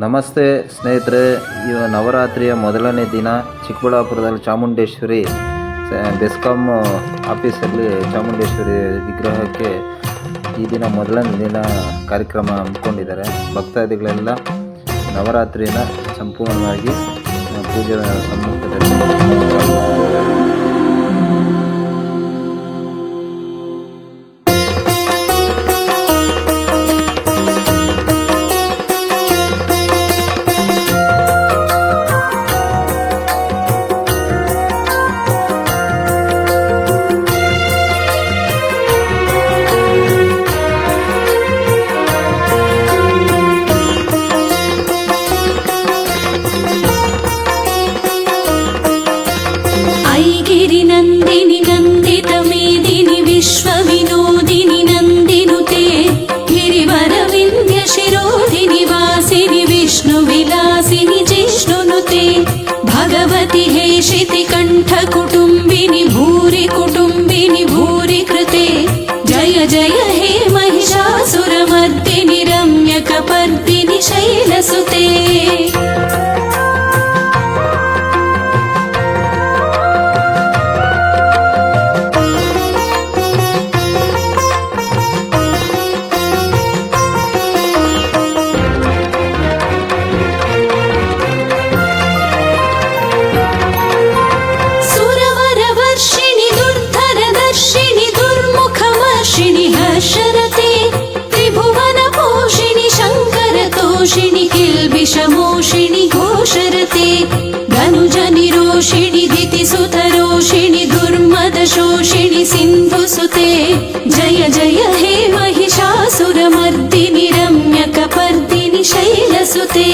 ನಮಸ್ತೆ ಸ್ನೇಹಿತರೆ, ನವರಾತ್ರಿಯ ಮೊದಲನೇ ದಿನ ಚಿಕ್ಕಬಳ್ಳಾಪುರದಲ್ಲಿ ಚಾಮುಂಡೇಶ್ವರಿ ಬೆಸ್ಕಾಂ ಆಫೀಸಲ್ಲಿ ಚಾಮುಂಡೇಶ್ವರಿ ವಿಗ್ರಹಕ್ಕೆ ಈ ದಿನ ಮೊದಲನೇ ದಿನ ಕಾರ್ಯಕ್ರಮ ಹಮ್ಮಿಕೊಂಡಿದ್ದಾರೆ. ಭಕ್ತಾದಿಗಳೆಲ್ಲ ನವರಾತ್ರಿನ ಸಂಪೂರ್ಣವಾಗಿ ಪೂಜೆ ಸಮ್ಮುಖದಲ್ಲಿ नंदिनी नंदित मेदिनी विश्व विनोदिनी नंदिनुते गिरिवर विंध्य शिरोधिनि वासिनि विष्णु विलासिनि जिष्णुनुते भगवति हेशिति कंठ कुटुंबिनि भूरि कृते जय जय हे महिषासुरमर्दिनि रम्यकपर्दिनि शैलसुते किल्बिषमोषिणि घोषरते धनुजनिरोषिणि दितिसुतरोषिणि दुर्मदशोषिणि सिन्धुसुते जय जय हे महिषासुरमर्दिनि रम्यकपर्दिनि शैलसुते।